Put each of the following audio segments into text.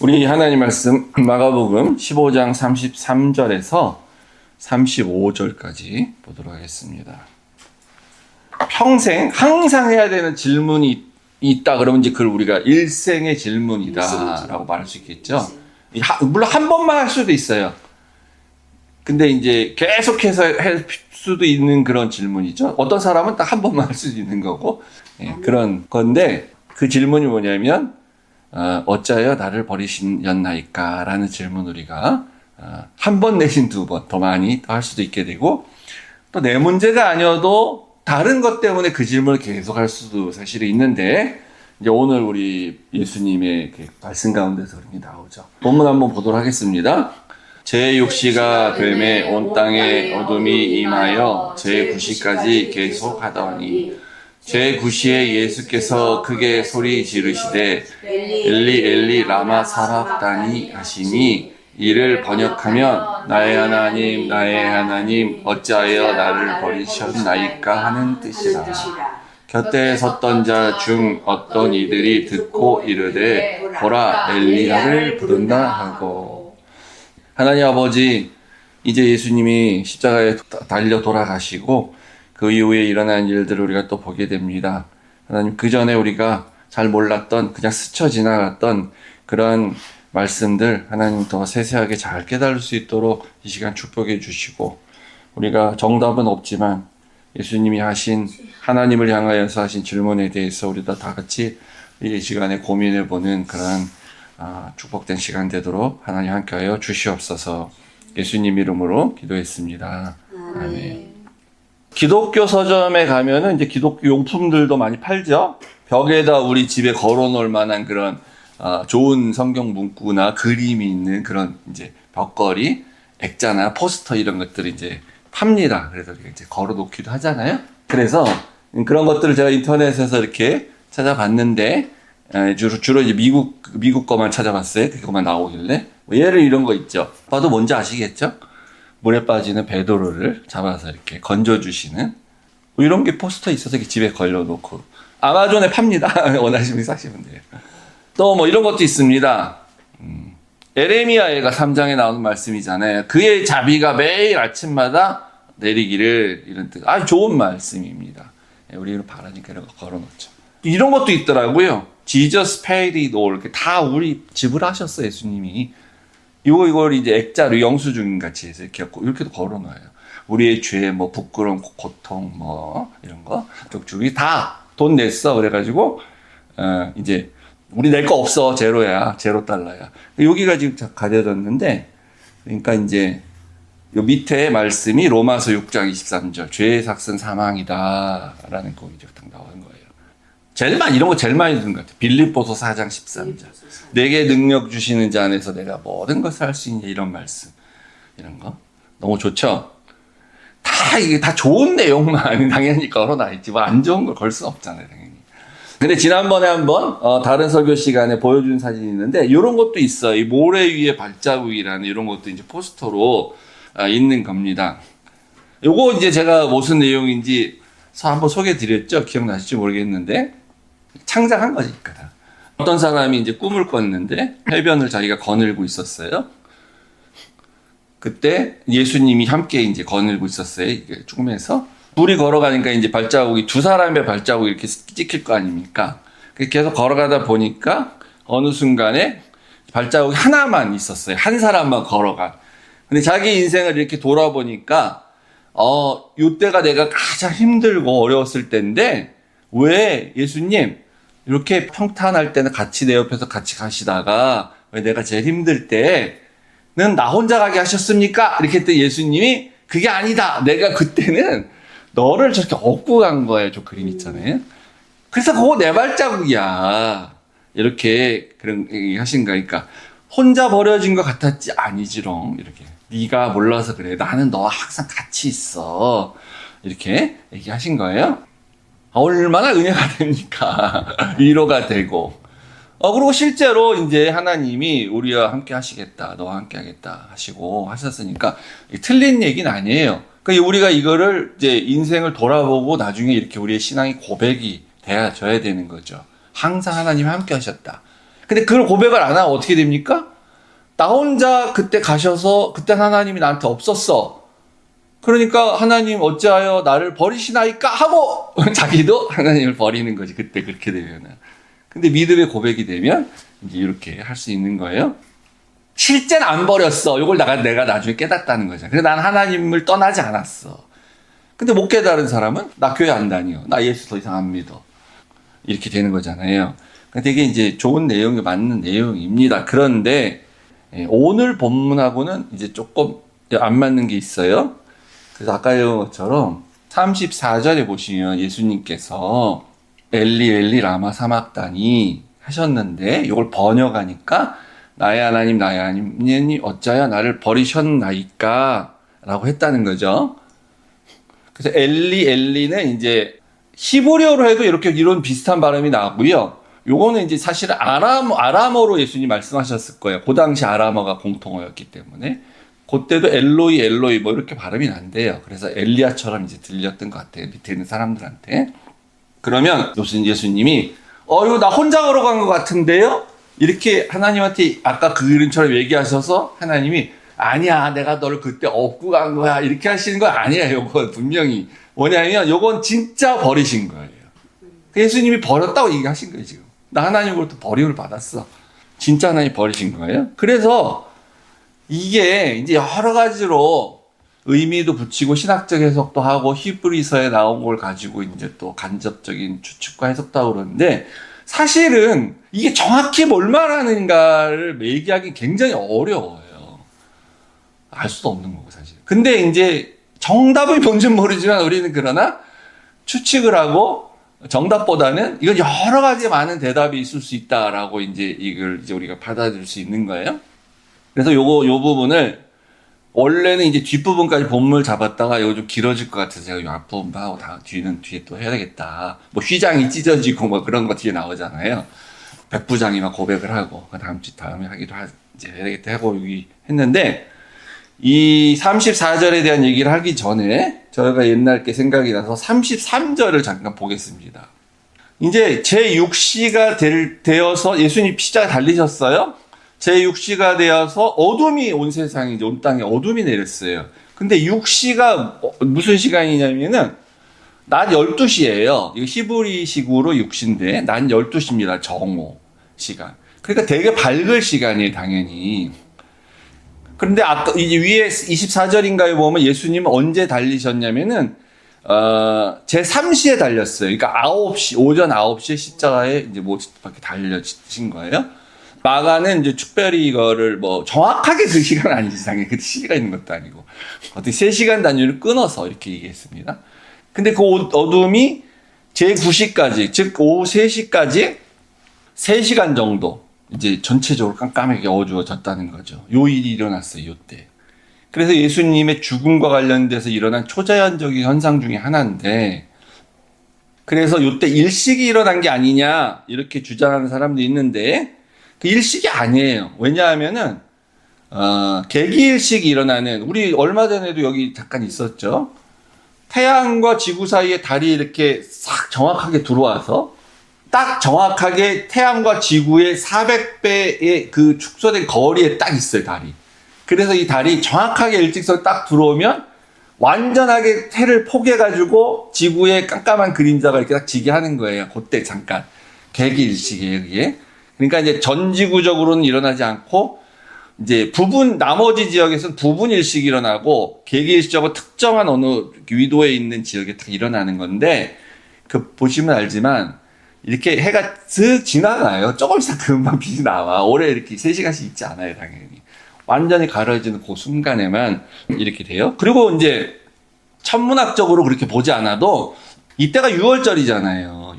우리 하나님 말씀 마가복음 15장 33절에서 35절까지 보도록 하겠습니다. 평생 항상 해야 되는 질문이 있다 그러면 이제 그걸 우리가 일생의 질문이다라고 말할 수 있겠죠. 물론 한 번만 할 수도 있어요. 근데 이제 계속해서 할 수도 있는 그런 질문이죠. 어떤 사람은 딱 한 번만 할 수도 있는 거고, 그런 건데 그 질문이 뭐냐면 어찌하여 나를 버리셨나이까 라는 질문 우리가 한 번 내신 두 번 더 많이 할 수도 있게 되고, 또 내 문제가 아니어도 다른 것 때문에 그 질문을 계속 할 수도 사실은 있는데, 이제 오늘 우리 예수님의 그 말씀 가운데서 그런 게 나오죠. 본문 한번 보도록 하겠습니다. 제6시가 되매 온 땅에 어둠이 임하여 제9시까지 계속하더니 제9시에 예수께서 크게 소리 지르시되 엘리 엘리 라마 사박다니 하시니, 이를 번역하면 나의 하나님 나의 하나님 어찌하여 나를 버리셨나이까 하는 뜻이라. 곁에 섰던 자 중 어떤 이들이 듣고 이르되 보라 엘리야를 부른다 하고. 하나님 아버지, 이제 예수님이 십자가에 달려 돌아가시고 그 이후에 일어난 일들을 우리가 또 보게 됩니다. 하나님, 그 전에 우리가 잘 몰랐던, 그냥 스쳐 지나갔던 그런 말씀들 하나님 더 세세하게 잘 깨달을 수 있도록 이 시간 축복해 주시고, 우리가 정답은 없지만 예수님이 하신, 하나님을 향하여서 하신 질문에 대해서 우리 다 같이 이 시간에 고민해 보는 그런 축복된 시간 되도록 하나님 함께하여 주시옵소서. 예수님 이름으로 기도했습니다. 아멘. 기독교 서점에 가면은 이제 기독교 용품들도 많이 팔죠. 벽에다 우리 집에 걸어놓을 만한 그런 좋은 성경 문구나 그림이 있는 그런 이제 벽걸이, 액자나 포스터 이런 것들을 이제 팝니다. 그래서 우리가 이제 걸어놓기도 하잖아요. 그래서 그런 것들을 제가 인터넷에서 이렇게 찾아봤는데, 주로 이제 미국 거만 찾아봤어요. 그것만 나오길래. 예를 이런 거 있죠. 봐도 뭔지 아시겠죠? 물에 빠지는 베드로를 잡아서 이렇게 건져주시는 이런 게 포스터 있어서 이렇게 집에 걸려놓고 아마존에 팝니다. 원하시면 사시면 돼요. 또 뭐 이런 것도 있습니다. 에레미야가 3장에 나오는 말씀이잖아요. 그의 자비가 매일 아침마다 내리기를, 이런 뜻. 좋은 말씀입니다. 우리는 바라니까 이런 거 걸어놓죠. 이런 것도 있더라고요. Jesus paid it all. 이렇게 다 우리 지불하셨어요, 예수님이. 이걸 이제 액자로 영수증 같이 해서 이렇게도 걸어놔요. 우리의 죄, 뭐, 부끄러움, 고통, 뭐, 이런 거. 쪽쪽이 다 돈 냈어. 그래가지고, 이제, 우리 낼 거 없어. 제로야. $0. 여기가 지금 가려졌는데, 그러니까 이제, 요 밑에 말씀이 로마서 6장 23절. 죄의 삭은 사망이다. 라는 거 이제 딱 나오는 거예요. 이런 거 제일 많이 듣는 것 같아요. 빌립보서 4장 13절. 내게 능력 주시는 자 안에서 내가 모든 것을 할 수 있냐, 이런 말씀. 이런 거. 너무 좋죠? 이게 다 좋은 내용만 당연히 걸어놔 있지. 뭐 안 좋은 걸 걸 수는 없잖아요, 당연히. 근데 지난번에 한번, 다른 설교 시간에 보여준 사진이 있는데, 이런 것도 있어요. 이 모래 위에 발자국이라는 이런 것도 이제 포스터로 있는 겁니다. 요거 이제 제가 무슨 내용인지 한번 소개해 드렸죠? 기억나실지 모르겠는데, 창작한 거니까. 어떤 사람이 이제 꿈을 꿨는데 해변을 자기가 거닐고 있었어요. 그때 예수님이 함께 이제 거닐고 있었어요. 이게 꿈에서. 둘이 걸어가니까 이제 발자국이, 두 사람의 발자국이 이렇게 찍힐 거 아닙니까? 계속 걸어가다 보니까 어느 순간에 발자국이 하나만 있었어요. 한 사람만 걸어간. 근데 자기 인생을 이렇게 돌아보니까, 이때가 내가 가장 힘들고 어려웠을 때인데, 왜 예수님, 이렇게 평탄할 때는 같이 내 옆에서 같이 가시다가, 왜 내가 제일 힘들 때는 나 혼자 가게 하셨습니까? 이렇게 했더니 예수님이, 그게 아니다. 내가 그때는 너를 저렇게 업고 간 거예요. 저 그림 있잖아요. 그래서 그거 내 발자국이야. 이렇게 그런 얘기 하신 거니까, 혼자 버려진 것 같았지? 아니지롱. 이렇게. 네가 몰라서 그래. 나는 너와 항상 같이 있어. 이렇게 얘기하신 거예요. 얼마나 은혜가 됩니까? 위로가 되고. 그리고 실제로 이제 하나님이 우리와 함께 하시겠다, 너와 함께 하겠다 하시고 하셨으니까 틀린 얘기는 아니에요. 그러니까 우리가 이거를 이제 인생을 돌아보고 나중에 이렇게 우리의 신앙이 고백이 되어져야 되는 거죠. 항상 하나님이 함께 하셨다. 근데 그걸 고백을 안 하면 어떻게 됩니까? 나 혼자 그때 가셔서 그때 하나님이 나한테 없었어. 그러니까 하나님 어찌하여 나를 버리시나이까 하고 자기도 하나님을 버리는 거지. 그때 그렇게 되면은. 근데 믿음의 고백이 되면 이제 이렇게 할 수 있는 거예요. 실제는 안 버렸어. 이걸 내가 나중에 깨닫다는 거죠. 그래서 난 하나님을 떠나지 않았어. 근데 못 깨달은 사람은 나 교회 안 다녀. 나 예수 더 이상 안 믿어. 이렇게 되는 거잖아요. 되게 이제 좋은 내용이 맞는 내용입니다. 그런데 오늘 본문하고는 이제 조금 안 맞는 게 있어요. 그래서 아까 얘기한 것처럼 34절에 보시면 예수님께서 엘리 엘리 라마 사막다니 하셨는데 이걸 번역하니까 나의 하나님 나의 하나님 어찌하여 나를 버리셨나이까 라고 했다는 거죠. 그래서 엘리 엘리는 이제 히브리어로 해도 이런 비슷한 발음이 나오고요. 요거는 이제 사실은 아람어로 예수님 말씀하셨을 거예요. 그 당시 아람어가 공통어였기 때문에. 그때도 엘로이 엘로이 뭐 이렇게 발음이 난대요. 그래서 엘리야처럼 이제 들렸던 것 같아요. 밑에 있는 사람들한테. 그러면 예수님이 이거 나 혼자 걸어간 것 같은데요? 이렇게 하나님한테 아까 그 그림처럼 얘기하셔서 하나님이 아니야 내가 너를 그때 업고 간 거야 이렇게 하시는 거 아니야. 요건 분명히 뭐냐면 요건 진짜 버리신 거예요. 예수님이 버렸다고 얘기하신 거예요. 지금 나 하나님으로부터 버림을 받았어. 진짜 하나님 버리신 거예요. 그래서 이게 이제 여러 가지로 의미도 붙이고 신학적 해석도 하고 히브리서에 나온 걸 가지고 이제 또 간접적인 추측과 해석도 하고 그러는데 사실은 이게 정확히 뭘 말하는가를 얘기하기 굉장히 어려워요. 알 수도 없는 거고 사실. 근데 이제 정답이 뭔지는 모르지만 우리는 그러나 추측을 하고 정답보다는 이건 여러 가지 많은 대답이 있을 수 있다라고 이걸 우리가 받아들일 수 있는 거예요. 그래서 요 부분을 원래는 이제 뒷부분까지 본문을 잡았다가 이거 좀 길어질 것 같아서 제가 요 앞부분 하고 뒤에 또 해야 되겠다. 뭐 휘장이 찢어지고 뭐 그런 거 뒤에 나오잖아요. 백부장이 막 고백을 하고 다음에 하기도 이제 해야 되겠다 하고 여기 했는데 이 34절에 대한 얘기를 하기 전에 저희가 옛날 게 생각이 나서 33절을 잠깐 보겠습니다. 이제 제6시가 되어서 예수님 십자가 달리셨어요. 제6시가 되어서 어둠이 온 세상에 이제 온 땅에 어둠이 내렸어요. 근데 6시가 무슨 시간이냐면은 낮 12시예요. 이거 히브리식으로 6시인데 낮 12시입니다. 정오 시간. 그러니까 되게 밝을 시간이에요, 당연히. 그런데 아까 이제 위에 24절인가에 보면 예수님은 언제 달리셨냐면은 제3시에 달렸어요. 그러니까 9시, 오전 9시에 십자가에 이제 이렇게 달려진 거예요. 마가는 이제 특별히 이거를 뭐 정확하게 그 시간 아니지, 당연히 그 시가 있는 것도 아니고 어떻게 3시간 단위를 끊어서 이렇게 얘기했습니다. 근데 그 어둠이 제9시까지, 즉 오후 3시까지 3시간 정도 이제 전체적으로 깜깜하게 어두워졌다는 거죠. 요 일이 일어났어요, 요때. 그래서 예수님의 죽음과 관련돼서 일어난 초자연적인 현상 중에 하나인데, 그래서 요때 일식이 일어난 게 아니냐 이렇게 주장하는 사람도 있는데 그 일식이 아니에요. 왜냐하면은 개기일식이 일어나는, 우리 얼마 전에도 여기 잠깐 있었죠. 태양과 지구 사이에 달이 이렇게 싹 정확하게 들어와서 딱 정확하게 태양과 지구의 400배의 그 축소된 거리에 딱 있어요, 달이. 그래서 이 달이 정확하게 일직선에 딱 들어오면 완전하게 해를 포개가지고 지구의 깜깜한 그림자가 이렇게 딱 지게 하는 거예요. 그때 잠깐. 개기일식이에요, 그게. 그러니까 이제 전지구적으로는 일어나지 않고, 이제 나머지 지역에서는 부분 일식이 일어나고, 개기일식적으로 특정한 어느 위도에 있는 지역에 딱 일어나는 건데, 보시면 알지만, 이렇게 해가 슥 지나가요. 조금 있으면 금방 빛이 나와. 오래 이렇게 3시간씩 있지 않아요, 당연히. 완전히 가려지는 그 순간에만 이렇게 돼요. 그리고 이제 천문학적으로 그렇게 보지 않아도 이때가 6월절이잖아요.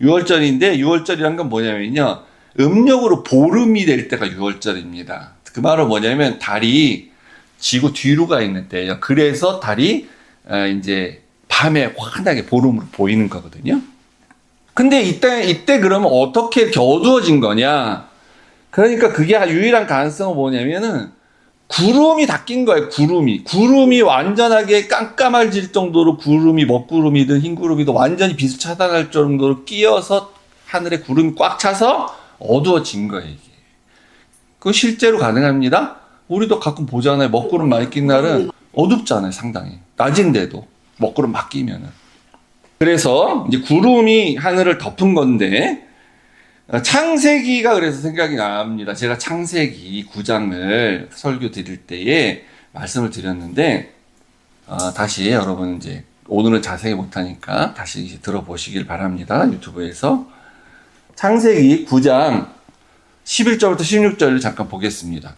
6월절인데 6월절이란 건 뭐냐면요. 음력으로 보름이 될 때가 6월절입니다. 그 말은 뭐냐면 달이 지구 뒤로 가 있는 때예요. 그래서 달이 이제 밤에 환하게 보름으로 보이는 거거든요. 근데 이때 그러면 어떻게 이렇게 어두워진 거냐? 그러니까 그게 유일한 가능성은 뭐냐면은 구름이 다 낀 거예요. 구름이 완전하게 깜깜해질 정도로, 구름이 먹구름이든 흰구름이든 완전히 빛을 차단할 정도로 끼어서 하늘에 구름이 꽉 차서 어두워진 거예요, 이게. 그거 실제로 가능합니다. 우리도 가끔 보잖아요. 먹구름 많이 낀 날은 어둡잖아요, 상당히. 낮인데도 먹구름 막 끼면은. 그래서 이제 구름이 하늘을 덮은 건데, 창세기가 그래서 생각이 납니다. 제가 창세기 9장을 설교 드릴 때에 말씀을 드렸는데, 다시 여러분 이제 오늘은 자세히 못하니까 다시 이제 들어보시길 바랍니다. 유튜브에서. 창세기 9장 11절부터 16절을 잠깐 보겠습니다.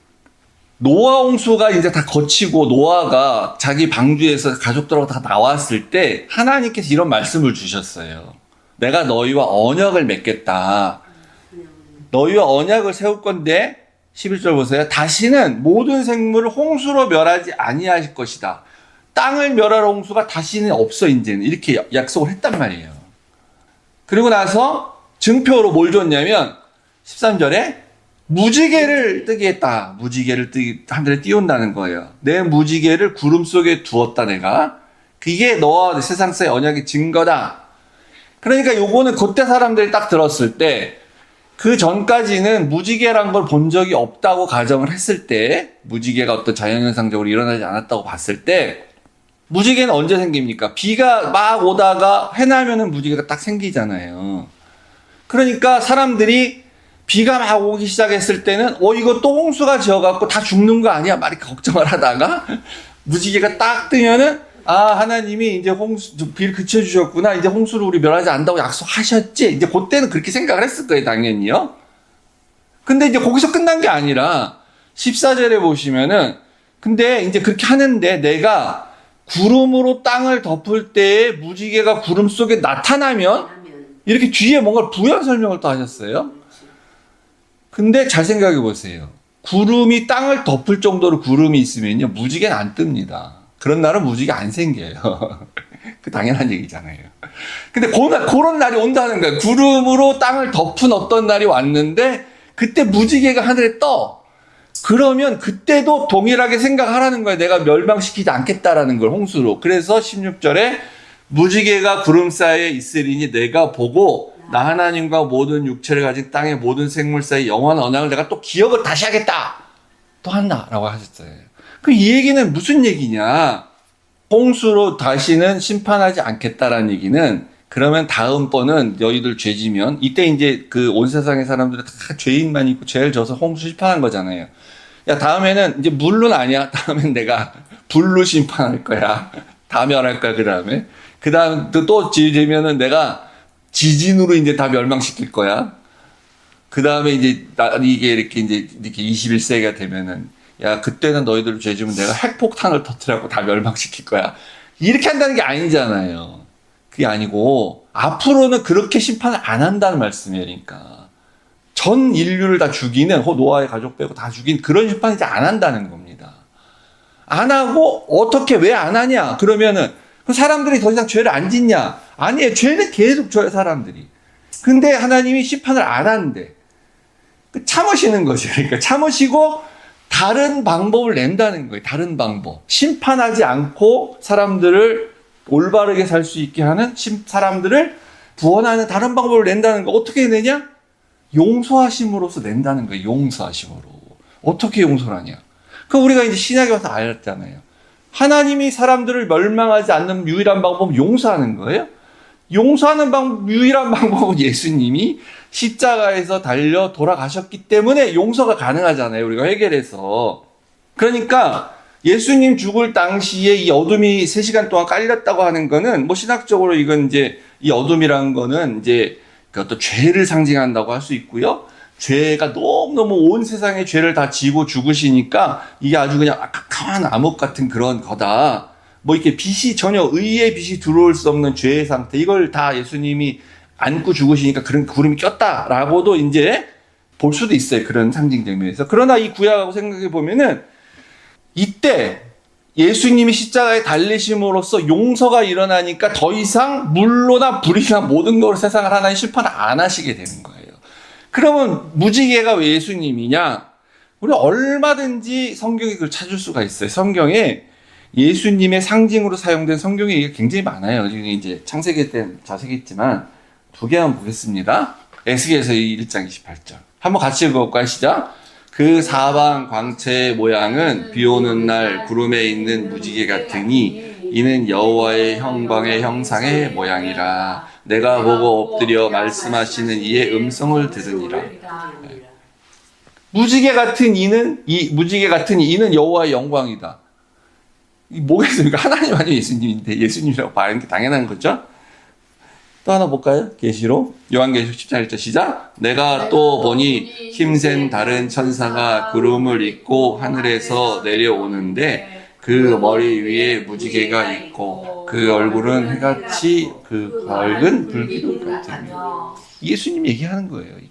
노아 홍수가 이제 다 거치고 노아가 자기 방주에서 가족들하고 다 나왔을 때 하나님께서 이런 말씀을 주셨어요. 내가 너희와 언약을 맺겠다. 너희와 언약을 세울 건데 11절 보세요. 다시는 모든 생물을 홍수로 멸하지 아니하실 것이다. 땅을 멸할 홍수가 다시는 없어 이제는. 이렇게 약속을 했단 말이에요. 그리고 나서 증표로 뭘 줬냐면 13절에 무지개를 뜨게 했다. 무지개를 하늘에 띄운다는 거예요. 내 무지개를 구름 속에 두었다 내가. 그게 너와 세상사의 언약의 증거다. 그러니까 요거는 그때 사람들이 딱 들었을 때 그 전까지는 무지개란 걸 본 적이 없다고 가정을 했을 때, 무지개가 어떤 자연현상적으로 일어나지 않았다고 봤을 때, 무지개는 언제 생깁니까? 비가 막 오다가 해나면은 무지개가 딱 생기잖아요. 그러니까 사람들이 비가 막 오기 시작했을 때는 이거 또 홍수가 지어갖고 다 죽는 거 아니야? 막 이렇게 걱정을 하다가 무지개가 딱 뜨면은 하나님이 이제 비를 그쳐주셨구나. 이제 홍수를 우리 멸하지 않는다고 약속하셨지. 이제 그때는 그렇게 생각을 했을 거예요, 당연히요. 근데 이제 거기서 끝난 게 아니라 14절에 보시면은 근데 이제 그렇게 하는데 내가 구름으로 땅을 덮을 때에 무지개가 구름 속에 나타나면 이렇게 뒤에 뭔가 부연 설명을 또 하셨어요. 근데 잘 생각해 보세요. 구름이 땅을 덮을 정도로 구름이 있으면요, 무지개는 안 뜹니다. 그런 날은 무지개 안 생겨요. 그 당연한 얘기잖아요. 근데 그런 날이 온다는 거예요. 구름으로 땅을 덮은 어떤 날이 왔는데 그때 무지개가 하늘에 떠. 그러면 그때도 동일하게 생각하라는 거예요. 내가 멸망시키지 않겠다라는 걸, 홍수로. 그래서 16절에 무지개가 구름 사이에 있으리니 내가 보고 나 하나님과 모든 육체를 가진 땅의 모든 생물 사이 영원한 언약을 내가 또 기억을 다시 하겠다. 또 한다라고 하셨어요. 이 얘기는 무슨 얘기냐? 홍수로 다시는 심판하지 않겠다라는 얘기는, 그러면 다음번은 너희들 죄지면, 이때 이제 그 온 세상의 사람들은 다 죄인만 있고 죄를 져서 홍수 심판한 거잖아요. 야, 다음에는 이제 물론 아니야. 다음엔 내가 불로 심판할 거야. 다 멸할 거야, 그 다음에. 그 다음 또 죄지면은 내가 지진으로 이제 다 멸망시킬 거야. 그 다음에 이제 이게 이렇게 21세기가 되면은, 야, 그때는 너희들 죄 지면 내가 핵폭탄을 터뜨려갖고 다 멸망시킬 거야. 이렇게 한다는 게 아니잖아요. 그게 아니고, 앞으로는 그렇게 심판을 안 한다는 말씀이에요. 그러니까. 전 인류를 다 죽이는, 노아의 가족 빼고 다 죽인 그런 심판을 이제 안 한다는 겁니다. 안 하고, 어떻게, 왜 안 하냐? 그러면은, 그 사람들이 더 이상 죄를 안 짓냐? 아니에요. 죄는 계속 져요, 사람들이. 근데 하나님이 심판을 안 하는데, 참으시는 거죠. 그러니까 참으시고, 다른 방법을 낸다는 거예요. 다른 방법. 심판하지 않고 사람들을 올바르게 살 수 있게 하는, 사람들을 구원하는 다른 방법을 낸다는 거. 어떻게 내냐? 용서하심으로써 낸다는 거예요. 용서하심으로. 어떻게 용서를 하냐? 우리가 이제 신약에 와서 알았잖아요. 하나님이 사람들을 멸망하지 않는 유일한 방법은 용서하는 거예요. 용서하는 유일한 방법은 예수님이 십자가에서 달려 돌아가셨기 때문에 용서가 가능하잖아요. 우리가 해결해서. 그러니까 예수님 죽을 당시에 이 어둠이 3시간 동안 깔렸다고 하는 거는, 신학적으로 이건 이제 이 어둠이라는 거는 이제 그 어떤 죄를 상징한다고 할 수 있고요. 죄가 너무너무 온 세상의 죄를 다 지고 죽으시니까 이게 아주 그냥 캄캄한 암흑 같은 그런 거다. 이렇게 빛이 전혀 의의 빛이 들어올 수 없는 죄의 상태, 이걸 다 예수님이 안고 죽으시니까 그런 구름이 꼈다라고도 이제 볼 수도 있어요. 그런 상징적 면에서. 그러나 이 구약하고 생각해 보면은 이때 예수님이 십자가에 달리심으로써 용서가 일어나니까 더 이상 물로나 불이나 모든 것으로 세상을 하나님 심판을 안 하시게 되는 거예요. 그러면 무지개가 왜 예수님이냐? 우리 얼마든지 성경에 그걸 찾을 수가 있어요. 성경에 예수님의 상징으로 사용된 성경의 얘기가 굉장히 많아요. 지금 이제 창세기 때 자세히 했지만 2개 한번 보겠습니다. 에스겔서 1장 28절. 한번 같이 읽어볼까요? 시작. 그 사방 광채의 모양은 비 오는 날 구름에 있는 무지개 같으니 이는 여호와의 형광의 형상의 모양이라. 내가 보고 엎드려 말씀하시는 이의 음성을 들으니라. 무지개 같은 이는 여호와의 영광이다. 이 뭐겠습니까? 하나님 아니면 예수님인데 예수님이라고 말하는 게 당연한 거죠. 또 하나 볼까요? 계시록 요한계시록 14절 시작. 내가 또 보니 힘센 다른 천사가 구름을 입고 하늘에서 내려오는데 그 머리 위에 무지개가 있고 그 얼굴은 해같이 그 밝은 불기둥 같으며. 예수님 얘기하는 거예요, 이게.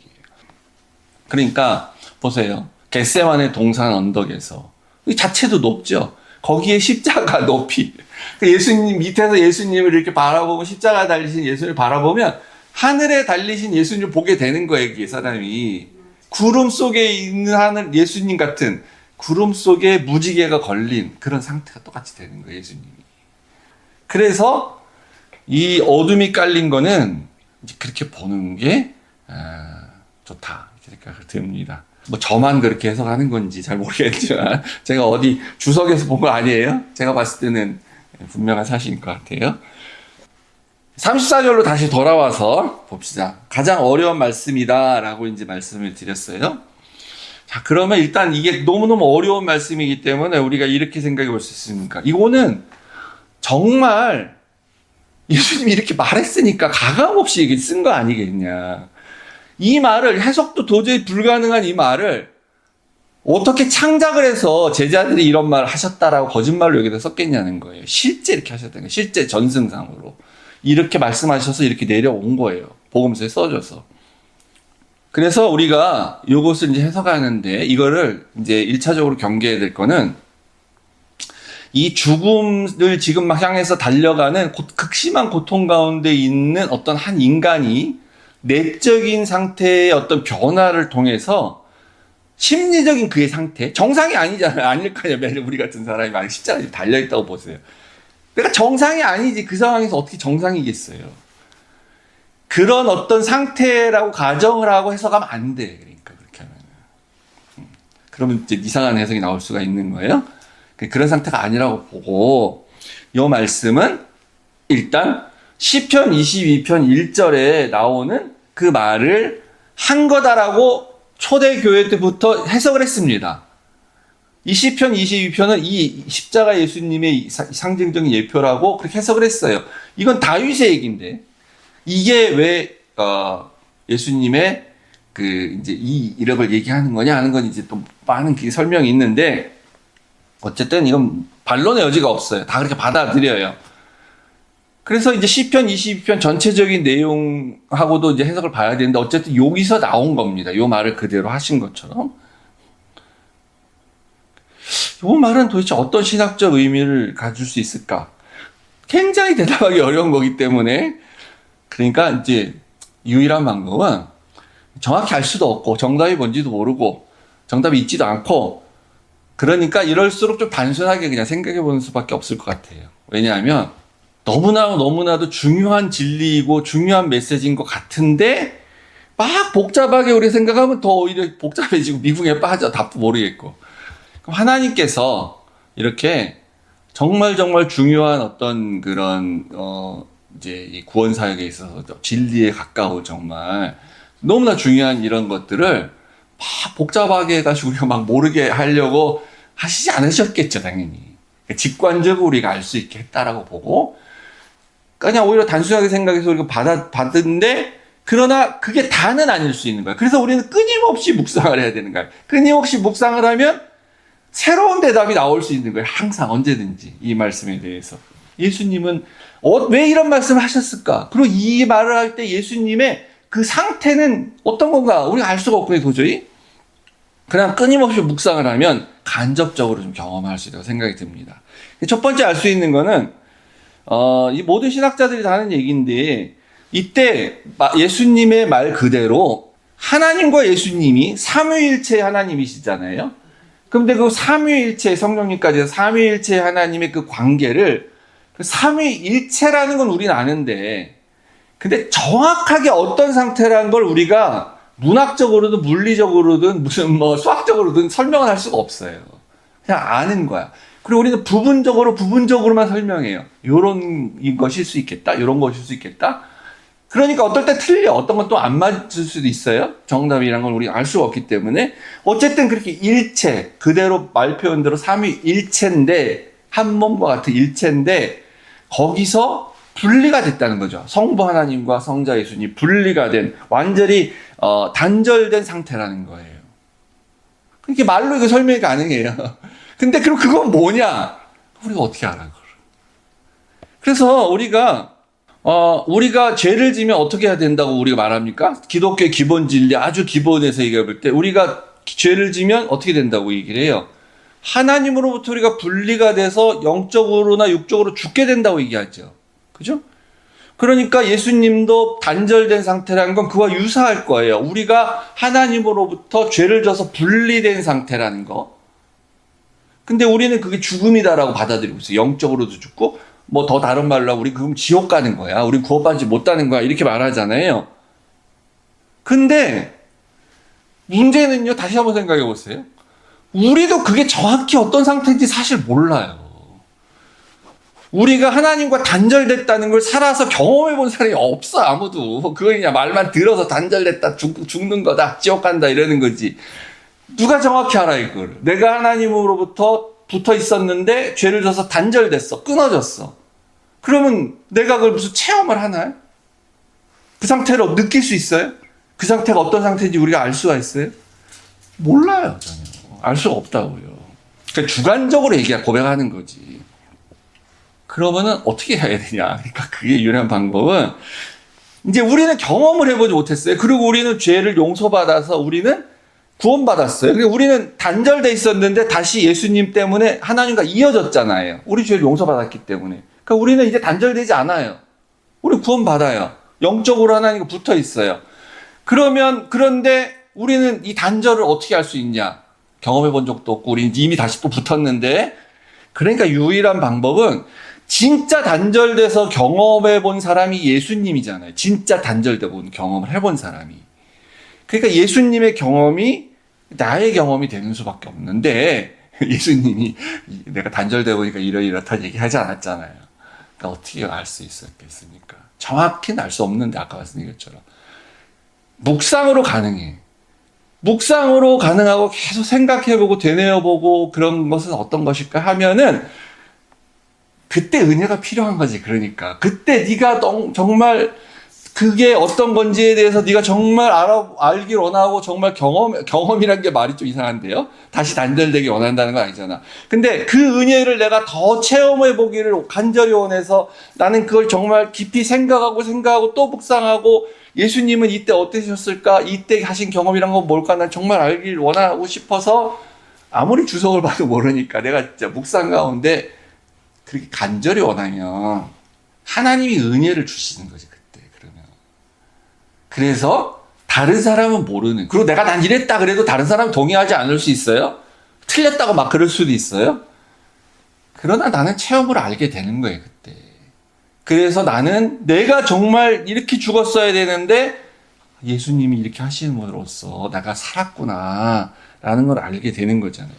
그러니까 보세요. 겟세마네 동산 언덕에서 이 자체도 높죠. 거기에 십자가 높이. 예수님 밑에서 예수님을 이렇게 바라보고 십자가 달리신 예수님을 바라보면 하늘에 달리신 예수님을 보게 되는 거예요. 이게 사람이 구름 속에 있는 하늘 예수님 같은 구름 속에 무지개가 걸린 그런 상태가 똑같이 되는 거예요. 예수님이. 그래서 이 어둠이 깔린 거는 이제 그렇게 보는 게 좋다 이렇게 생각이 듭니다. 뭐 저만 그렇게 해석하는 건지 잘 모르겠지만 제가 어디 주석에서 본 거 아니에요. 제가 봤을 때는 분명한 사실인 것 같아요. 34절로 다시 돌아와서 봅시다. 가장 어려운 말씀이다 라고 이제 말씀을 드렸어요. 자, 그러면 일단 이게 너무너무 어려운 말씀이기 때문에 우리가 이렇게 생각해 볼 수 있습니까? 이거는 정말 예수님이 이렇게 말했으니까 가감없이 쓴 거 아니겠냐. 이 말을 해석도 도저히 불가능한 이 말을 어떻게 창작을 해서 제자들이 이런 말을 하셨다라고 거짓말로 여기다 썼겠냐는 거예요. 실제 이렇게 하셨다는 거예요. 실제 전승상으로. 이렇게 말씀하셔서 이렇게 내려온 거예요. 복음서에 써져서. 그래서 우리가 이것을 이제 해석하는데 이거를 이제 1차적으로 경계해야 될 거는 이 죽음을 지금 막 향해서 달려가는 극심한 고통 가운데 있는 어떤 한 인간이 내적인 상태의 어떤 변화를 통해서 심리적인 그의 상태, 정상이 아니잖아요. 아닐 거냐, 우리 같은 사람이 만약 십자가에 달려있다고 보세요. 그러니까 정상이 아니지. 그 상황에서 어떻게 정상이겠어요. 그런 어떤 상태라고 가정을 하고 해석하면 안 돼. 그러니까 그렇게 하면. 그러면 이제 이상한 해석이 나올 수가 있는 거예요. 그런 상태가 아니라고 보고 이 말씀은 일단 시편 22편 1절에 나오는 그 말을 한 거다라고 초대교회 때부터 해석을 했습니다. 이 시편 22편은 이 십자가 예수님의 상징적인 예표라고 그렇게 해석을 했어요. 이건 다윗의 얘기인데 이게 왜 예수님의 그 이제 이 이력을 얘기하는 거냐 하는 건 이제 또 많은 설명이 있는데 어쨌든 이건 반론의 여지가 없어요. 다 그렇게 받아들여요. 그래서 이제 시편 22편 전체적인 내용하고도 이제 해석을 봐야 되는데 어쨌든 여기서 나온 겁니다. 이 말을 그대로 하신 것처럼. 이 말은 도대체 어떤 신학적 의미를 가질 수 있을까? 굉장히 대답하기 어려운 거기 때문에 그러니까 이제 유일한 방법은 정확히 알 수도 없고 정답이 뭔지도 모르고 정답이 있지도 않고 그러니까 이럴수록 좀 단순하게 그냥 생각해 보는 수밖에 없을 것 같아요. 왜냐하면 너무나도 중요한 진리이고 중요한 메시지인 것 같은데 막 복잡하게 우리가 생각하면 더 오히려 복잡해지고 미궁에 빠져 답도 모르겠고. 그럼 하나님께서 이렇게 정말 중요한 어떤 그런 이제 이 구원 사역에 있어서 진리에 가까운 정말 너무나 중요한 이런 것들을 막 복잡하게 해가지고 우리가 막 모르게 하려고 하시지 않으셨겠죠, 당연히. 직관적으로 우리가 알 수 있게 했다라고 보고 그냥 오히려 단순하게 생각해서 우리가 받은데 그러나 그게 다는 아닐 수 있는 거야. 그래서 우리는 끊임없이 묵상을 해야 되는 거야. 끊임없이 묵상을 하면 새로운 대답이 나올 수 있는 거예요. 항상 언제든지 이 말씀에 대해서. 예수님은 왜 이런 말씀을 하셨을까? 그리고 이 말을 할 때 예수님의 그 상태는 어떤 건가? 우리가 알 수가 없거든요, 도저히. 그냥 끊임없이 묵상을 하면 간접적으로 좀 경험할 수 있다고 생각이 듭니다. 첫 번째 알 수 있는 거는 이 모든 신학자들이 다 하는 얘기인데 이때 예수님의 말 그대로 하나님과 예수님이 삼위일체 하나님이시잖아요. 그런데 그 삼위일체 성령님까지 해서 삼위일체 하나님의 그 관계를 그 삼위일체라는 건 우리는 아는데 근데 정확하게 어떤 상태라는 걸 우리가 문학적으로든 물리적으로든 무슨 뭐 수학적으로든 설명을 할 수가 없어요. 그냥 아는 거야. 그리고 우리는 부분적으로만 설명해요. 요런 것일 수 있겠다. 요런 것일 수 있겠다. 그러니까 어떨 때 틀려. 어떤 건 또 안 맞을 수도 있어요. 정답이란 걸 우리가 알 수가 없기 때문에. 어쨌든 그렇게 일체, 그대로 말 표현대로 삼위일체인데, 한 몸과 같은 일체인데, 거기서 분리가 됐다는 거죠. 성부 하나님과 성자 예수님 분리가 된, 완전히 단절된 상태라는 거예요. 그렇게 말로 이거 설명이 가능해요. 근데 그럼 그건 뭐냐? 우리가 어떻게 알아, 그걸? 그래서 우리가 죄를 지면 어떻게 해야 된다고 우리가 말합니까? 기독교의 기본 진리, 아주 기본에서 얘기해 볼 때, 우리가 죄를 지면 어떻게 된다고 얘기를 해요? 하나님으로부터 우리가 분리가 돼서 영적으로나 육적으로 죽게 된다고 얘기하죠. 그죠? 그러니까 예수님도 단절된 상태라는 건 그와 유사할 거예요. 우리가 하나님으로부터 죄를 져서 분리된 상태라는 거. 근데 우리는 그게 죽음이다라고 받아들이고 있어요. 영적으로도 죽고, 뭐 더 다른 말로 하면 우리 그럼 지옥 가는 거야. 우리 구원받지 못하는 거야. 이렇게 말하잖아요. 근데 문제는요, 다시 한번 생각해 보세요. 우리도 그게 정확히 어떤 상태인지 사실 몰라요. 우리가 하나님과 단절됐다는 걸 살아서 경험해 본 사람이 없어, 아무도. 그거 그냥 말만 들어서 단절됐다, 죽는 거다, 지옥 간다 이러는 거지. 누가 정확히 알아, 이걸? 내가 하나님으로부터 붙어 있었는데 죄를 져서 단절됐어, 끊어졌어. 그러면 내가 그걸 무슨 체험을 하나요? 그 상태로 느낄 수 있어요? 그 상태가 어떤 상태인지 우리가 알 수가 있어요? 몰라요, 전혀. 알 수가 없다고요. 그러니까 주관적으로 고백하는 거지. 그러면은 어떻게 해야 되냐? 그러니까 그게 유일한 방법은, 이제 우리는 경험을 해보지 못했어요. 그리고 우리는 죄를 용서받아서 우리는 구원받았어요. 그러니까 우리는 단절돼 있었는데 다시 예수님 때문에 하나님과 이어졌잖아요. 우리 죄를 용서받았기 때문에. 그러니까 우리는 이제 단절되지 않아요. 우리 구원받아요. 영적으로 하나님과 붙어 있어요. 그런데 우리는 이 단절을 어떻게 할 수 있냐? 경험해 본 적도 없고, 우리는 이미 다시 또 붙었는데, 그러니까 유일한 방법은 진짜 단절돼서 경험해 본 사람이 예수님이잖아요. 진짜 단절돼 본 경험을 해본 사람이. 그러니까 예수님의 경험이 나의 경험이 되는 수밖에 없는데, 예수님이 내가 단절돼 보니까 이렇다 얘기하지 않았잖아요. 그러니까 어떻게 알 수 있었겠습니까? 정확히는 알 수 없는데, 아까 말씀드린 것처럼. 묵상으로 가능해. 묵상으로 가능하고 계속 생각해보고 되뇌어보고 그런 것은 어떤 것일까 하면은 그때 은혜가 필요한 거지. 그러니까 그때 네가 정말 그게 어떤 건지에 대해서 네가 정말 알길 원하고, 정말 경험이란 게 말이 좀 이상한데요. 다시 단절되기 원한다는 건 아니잖아. 근데 그 은혜를 내가 더 체험해 보기를 간절히 원해서 나는 그걸 정말 깊이 생각하고 또 묵상하고, 예수님은 이때 어떠셨을까? 이때 하신 경험이란 건 뭘까? 난 정말 알길 원하고 싶어서 아무리 주석을 봐도 모르니까 내가 진짜 묵상 가운데 그렇게 간절히 원하면 하나님이 은혜를 주시는 거지, 그때. 그러면. 그래서 다른 사람은 모르는. 그리고 난 이랬다 그래도 다른 사람은 동의하지 않을 수 있어요. 틀렸다고 막 그럴 수도 있어요. 그러나 나는 체험으로 알게 되는 거예요, 그때. 그래서 나는 내가 정말 이렇게 죽었어야 되는데 예수님이 이렇게 하시는 분으로서 내가 살았구나 라는 걸 알게 되는 거잖아요.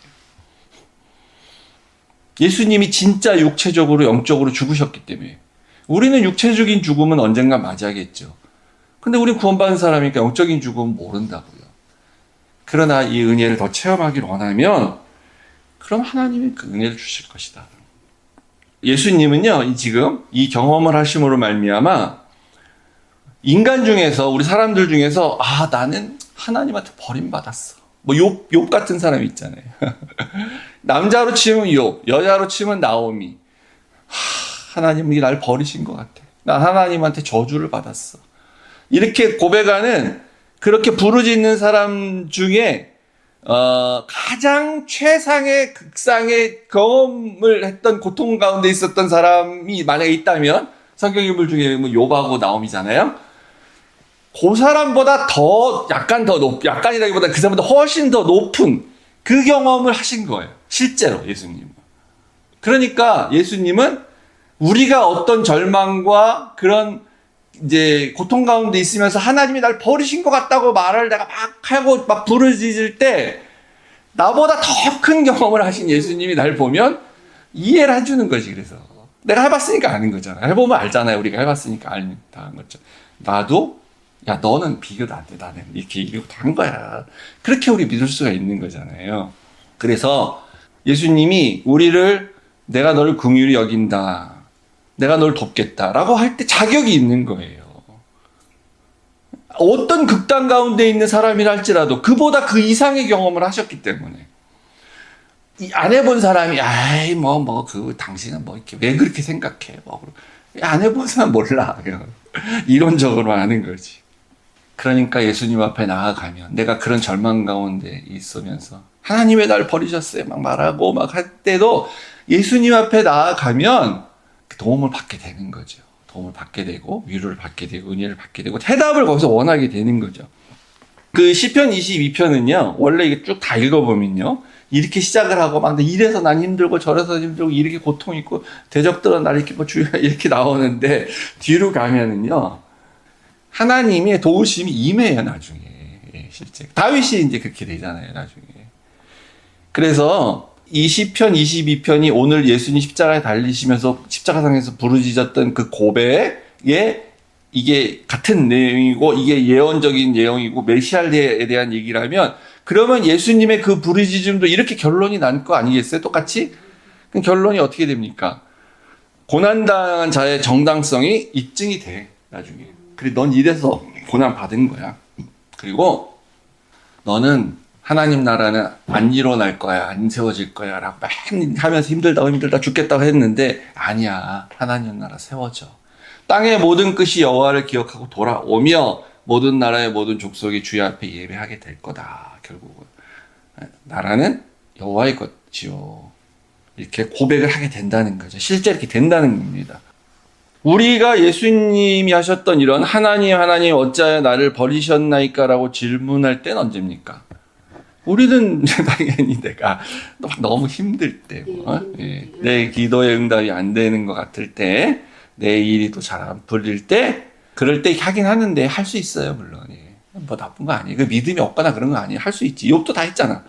예수님이 진짜 육체적으로 영적으로 죽으셨기 때문에. 우리는 육체적인 죽음은 언젠가 맞이하겠죠. 근데 우리 구원받은 사람이니까 영적인 죽음은 모른다고요. 그러나 이 은혜를 더 체험하기를 원하면 그럼 하나님이 그 은혜를 주실 것이다. 예수님은요, 지금 이 경험을 하심으로 말미암아 인간 중에서, 우리 사람들 중에서 나는 하나님한테 버림받았어. 뭐 욥 같은 사람이 있잖아요. 남자로 치면 욥, 여자로 치면 나오미. 하나님이 날 버리신 것 같아. 나 하나님한테 저주를 받았어. 이렇게 고백하는, 그렇게 부르짖는 사람 중에 가장 최상의 극상의 경험을 했던, 고통 가운데 있었던 사람이 만약에 있다면, 성경 인물 중에 욥하고 나옴이잖아요. 그 사람보다 약간이라기보다 그 사람보다 훨씬 더 높은 그 경험을 하신 거예요. 실제로 예수님은. 그러니까 예수님은 우리가 어떤 절망과 그런 이제 고통 가운데 있으면서 하나님이 날 버리신 것 같다고 말을 내가 막 하고 막 부르짖을 때 나보다 더 큰 경험을 하신 예수님이 날 보면 이해를 해주는 거지. 그래서 내가 해봤으니까 아는 거잖아. 해보면 알잖아요. 우리가 해봤으니까 알면 다 한 거죠. 나도 야 너는 비교도 안 돼. 나는 이렇게 이러고 다 한 거야. 그렇게 우리 믿을 수가 있는 거잖아요. 그래서 예수님이 우리를 내가 너를 긍휼히 여긴다. 내가 널 돕겠다라고 할 때 자격이 있는 거예요. 어떤 극단 가운데 있는 사람이라 할지라도 그보다 그 이상의 경험을 하셨기 때문에 안 해본 사람이 아이 당신은 뭐 이렇게 왜 그렇게 생각해? 안 해본 사람 몰라. 그냥 이론적으로 아는 거지. 그러니까 예수님 앞에 나아가면 내가 그런 절망 가운데 있으면서 하나님 왜 날 버리셨어요? 막 말하고 막 할 때도 예수님 앞에 나아가면 도움을 받게 되는 거죠. 도움을 받게 되고 위로를 받게 되고 은혜를 받게 되고 해답을 거기서 원하게 되는 거죠. 그 시편 22편은요. 원래 이게 쭉 다 읽어보면요. 이렇게 시작을 하고 막 이래서 난 힘들고 저래서 힘들고 이렇게 고통 있고 대적들은 나를 이렇게 주여 이렇게 나오는데 뒤로 가면은요. 하나님의 도우심이 임해요, 나중에. 실제. 다윗이 이제 그렇게 되잖아요, 나중에. 그래서 이 시편 22편이 오늘 예수님 십자가에 달리시면서 십자가상에서 부르짖었던 그 고백에 이게 같은 내용이고 이게 예언적인 내용이고 메시아에 대한 얘기라면 그러면 예수님의 그 부르짖음도 이렇게 결론이 난 거 아니겠어요? 똑같이? 그럼 결론이 어떻게 됩니까? 고난당한 자의 정당성이 입증이 돼, 나중에. 그래, 넌 이래서 고난 받은 거야. 그리고 너는 하나님 나라는 안 일어날 거야, 안 세워질 거야 라고 막 하면서 힘들다 죽겠다고 했는데 아니야, 하나님 나라 세워져. 땅의 모든 끝이 여호와를 기억하고 돌아오며 모든 나라의 모든 족속이 주의 앞에 예배하게 될 거다. 결국은 나라는 여호와의 것이요. 이렇게 고백을 하게 된다는 거죠. 실제 이렇게 된다는 겁니다. 우리가 예수님이 하셨던 이런 하나님 어찌하여 나를 버리셨나이까 라고 질문할 때는 언제입니까? 우리는 당연히 내가 너무 힘들 때, 내 기도의 응답이 안 되는 것 같을 때, 내 일이 또 잘 안 풀릴 때, 그럴 때 하긴 하는데 할 수 있어요, 물론. 뭐 나쁜 거 아니에요. 그 믿음이 없거나 그런 거 아니에요. 할 수 있지. 욥도 다 했잖아.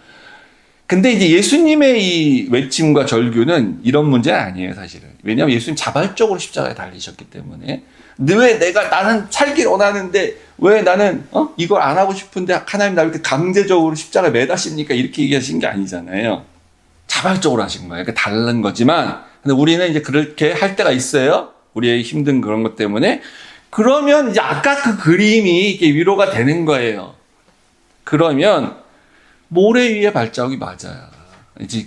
근데 이제 예수님의 이 외침과 절규는 이런 문제는 아니에요, 사실은. 왜냐하면 예수님 자발적으로 십자가에 달리셨기 때문에. 왜 나는 살길 원하는데 왜 나는 이걸 안 하고 싶은데 하나님 나를 이렇게 강제적으로 십자가에 매다십니까? 이렇게 얘기하신 게 아니잖아요. 자발적으로 하신 거예요. 그러니까 다른 거지만 근데 우리는 이제 그렇게 할 때가 있어요. 우리의 힘든 그런 것 때문에. 그러면 이제 아까 그 그림이 이렇게 위로가 되는 거예요. 그러면 모래 위에 발자국이 맞아요. 이제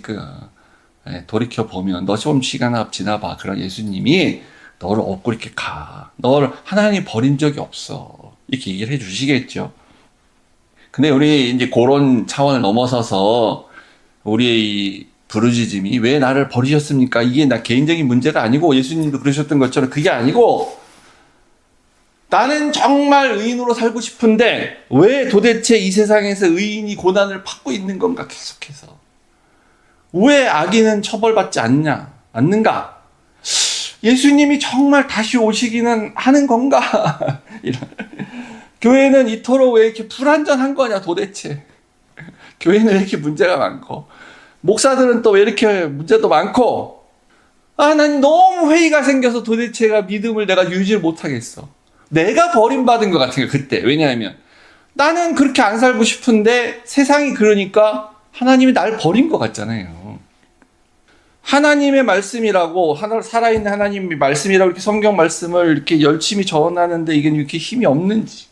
돌이켜 보면 너 좀 시간 지나봐. 그런 예수님이 너를 업고 이렇게 가. 너를 하나님이 버린 적이 없어. 이렇게 얘기를 해주시겠죠. 근데 우리 이제 그런 차원을 넘어서서 우리의 이 부르짖음이 왜 나를 버리셨습니까? 이게 나 개인적인 문제가 아니고 예수님도 그러셨던 것처럼 그게 아니고 나는 정말 의인으로 살고 싶은데 왜 도대체 이 세상에서 의인이 고난을 받고 있는 건가 계속해서. 왜 악인은 처벌받지 않는가? 예수님이 정말 다시 오시기는 하는 건가? 이런. 교회는 이토록 왜 이렇게 불완전한 거냐 도대체. 교회는 왜 이렇게 문제가 많고 목사들은 또 왜 이렇게 문제도 많고 난 너무 회의가 생겨서 도대체가 믿음을 내가 유지를 못하겠어. 내가 버림받은 것 같은 거 그때. 왜냐하면 나는 그렇게 안 살고 싶은데 세상이 그러니까 하나님이 날 버린 것 같잖아요. 하나님의 말씀이라고 살아있는 하나님의 말씀이라고 이렇게 성경 말씀을 이렇게 열심히 전하는데 이게 이렇게 힘이 없는지.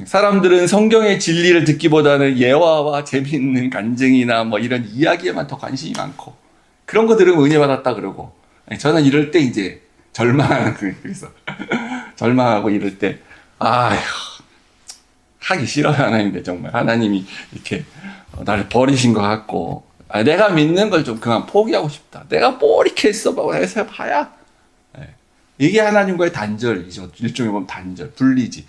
사람들은 성경의 진리를 듣기보다는 예화와 재미있는 간증이나 뭐 이런 이야기에만 더 관심이 많고 그런 거 들으면 은혜 받았다 그러고 저는 이럴 때 이제 절망하는 거예요. 그래서 절망하고 이럴 때 아휴 하기 싫어요. 하나님인데 정말 하나님이 이렇게 나를 버리신 것 같고 내가 믿는 걸 좀 그만 포기하고 싶다. 내가 뭐 이렇게 해서 봐야 이게 하나님과의 단절이죠. 일종의 보면 단절, 분리지.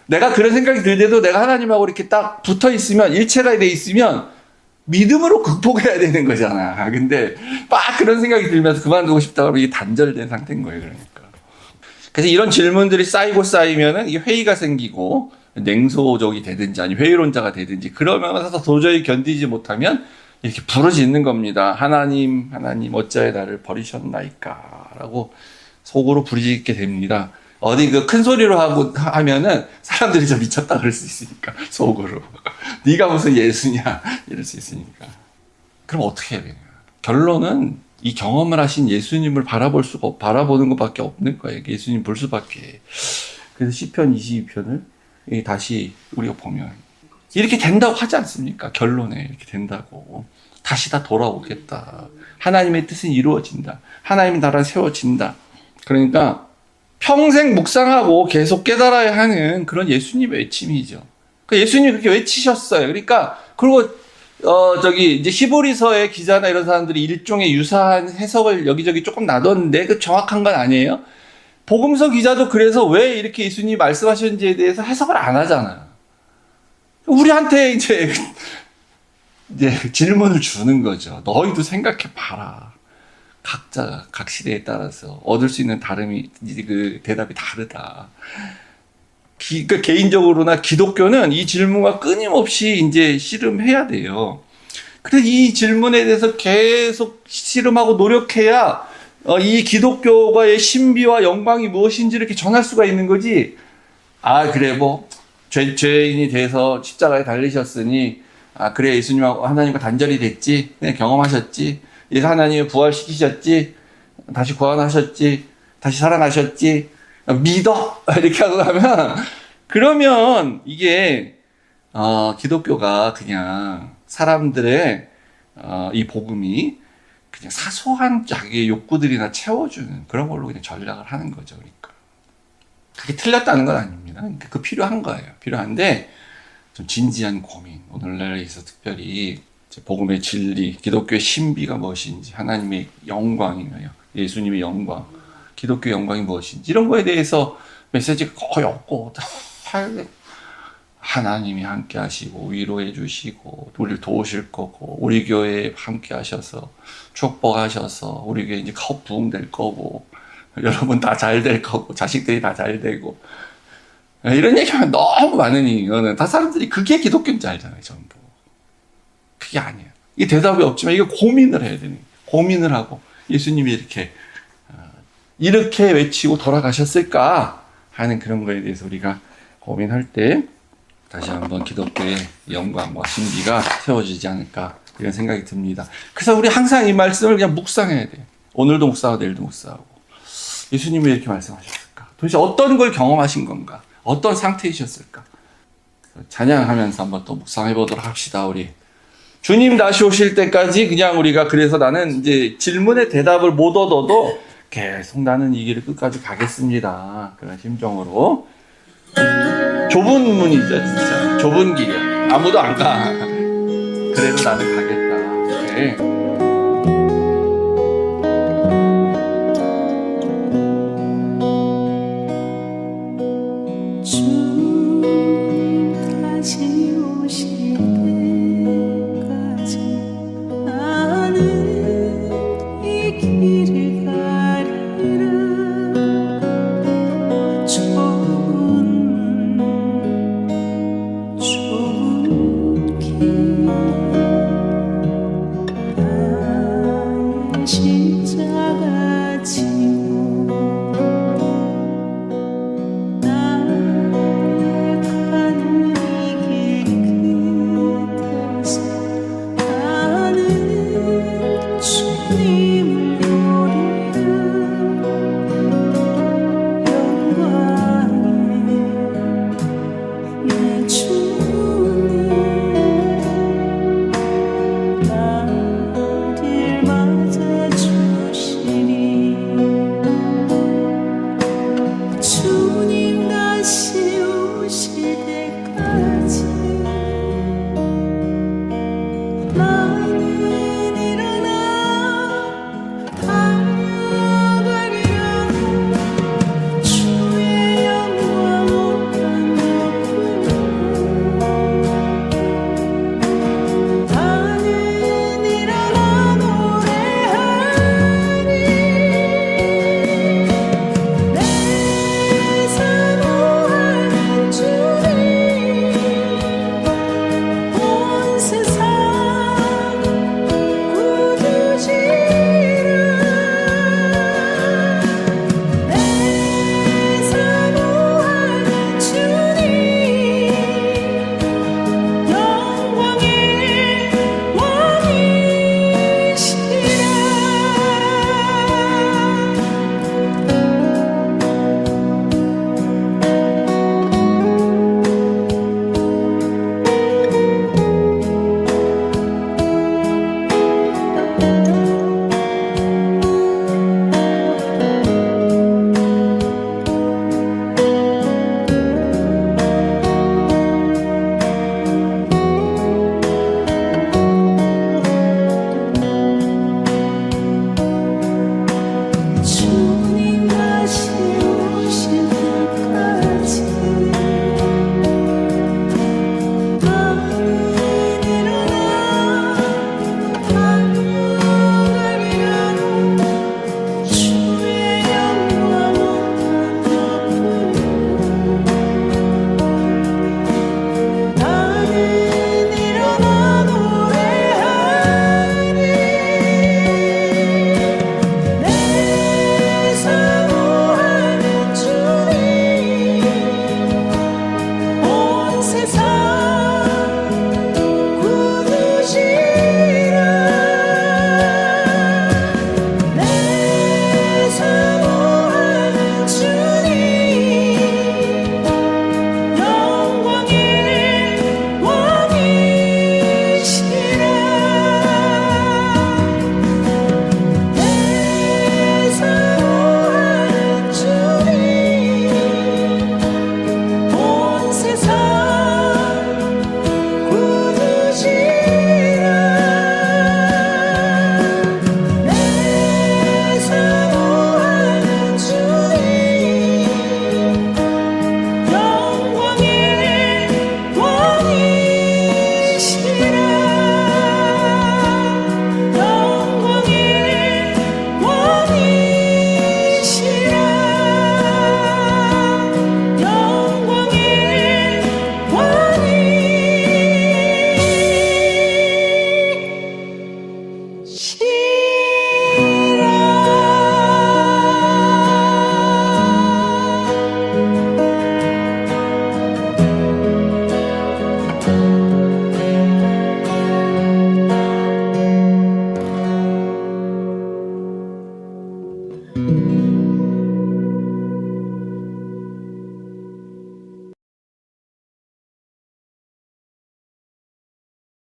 내가 그런 생각이 들 때도 내가 하나님하고 이렇게 딱 붙어 있으면 일체가 돼 있으면 믿음으로 극복해야 되는 거잖아. 근데 막 그런 생각이 들면서 그만두고 싶다 그러면 이게 단절된 상태인 거예요. 그러니까. 그래서 이런 질문들이 쌓이고 쌓이면은 이게 회의가 생기고 냉소적이 되든지 아니면 회의론자가 되든지 그러면서 도저히 견디지 못하면 이렇게 부르짖는 겁니다. 하나님, 하나님 어찌하여 나를 버리셨나이까? 라고 속으로 부르짖게 됩니다. 어디 그 큰 소리로 하면은 사람들이 좀 미쳤다 그럴 수 있으니까 속으로. 네가 무슨 예수냐 이럴 수 있으니까. 그럼 어떻게 해야 되냐? 결론은 이 경험을 하신 예수님을 바라보는 것밖에 없는 거예요. 예수님 볼 수밖에. 그래서 시편 22편을 다시 우리가 보면 이렇게 된다고 하지 않습니까? 결론에 이렇게 된다고. 다시 다 돌아오겠다. 하나님의 뜻은 이루어진다. 하나님의 나라는 세워진다. 그러니까 평생 묵상하고 계속 깨달아야 하는 그런 예수님의 외침이죠. 그러니까 예수님이 그렇게 외치셨어요. 그러니까 그리고 이제 히브리서의 기자나 이런 사람들이 일종의 유사한 해석을 여기저기 조금 놔뒀는데 그 정확한 건 아니에요. 복음서 기자도 그래서 왜 이렇게 예수님이 말씀하셨는지에 대해서 해석을 안 하잖아요. 우리한테 이제 질문을 주는 거죠. 너희도 생각해 봐라. 각자 각 시대에 따라서 얻을 수 있는 그 대답이 다르다. 그러니까 개인적으로나 기독교는 이 질문과 끊임없이 이제 씨름해야 돼요. 그래서 이 질문에 대해서 계속 씨름하고 노력해야 이 기독교가의 신비와 영광이 무엇인지 이렇게 전할 수가 있는 거지. 그래 죄인이 돼서 십자가에 달리셨으니 그래 예수님하고 하나님과 단절이 됐지. 그냥 경험하셨지. 예수 하나님을 부활시키셨지. 다시 구원하셨지. 다시 살아나셨지. 믿어! 이렇게 하고 가면, 그러면 이게, 기독교가 그냥 사람들의, 이 복음이 그냥 사소한 자기의 욕구들이나 채워주는 그런 걸로 그냥 전략을 하는 거죠. 그러니까. 그게 틀렸다는 건 아닙니다. 그러니까 그 필요한 거예요. 필요한데, 좀 진지한 고민. 오늘날에서 특별히 복음의 진리, 기독교의 신비가 무엇인지, 하나님의 영광이며 예수님의 영광, 기독교의 영광이 무엇인지 이런 거에 대해서 메시지가 거의 없고 하나님이 함께 하시고 위로해 주시고 우리를 도우실 거고 우리 교회에 함께 하셔서 축복하셔서 우리 교회 이제 부흥될 거고 여러분 다 잘 될 거고 자식들이 다 잘 되고 이런 얘기하면 너무 많으니 이거는 다 사람들이 그게 기독교인 줄 알잖아요. 전부. 그게 아니에요. 이게 대답이 없지만 이게 고민을 해야 되는 거예요. 고민을 하고 예수님이 이렇게 외치고 돌아가셨을까 하는 그런 거에 대해서 우리가 고민할 때 다시 한번 기독교의 영광과 신비가 세워지지 않을까 이런 생각이 듭니다. 그래서 우리 항상 이 말씀을 그냥 묵상해야 돼요. 오늘도 묵상하고 내일도 묵상하고 예수님이 이렇게 말씀하셨을까? 도대체 어떤 걸 경험하신 건가? 어떤 상태이셨을까? 찬양하면서 한번 또 묵상해 보도록 합시다. 우리 주님 다시 오실 때까지 그냥 우리가 그래서 나는 이제 질문에 대답을 못 얻어도 계속 나는 이 길을 끝까지 가겠습니다. 그런 심정으로. 좁은 문이죠, 진짜. 좁은 길이야. 아무도 안 가. 그래도 나는 가겠다. 네. love.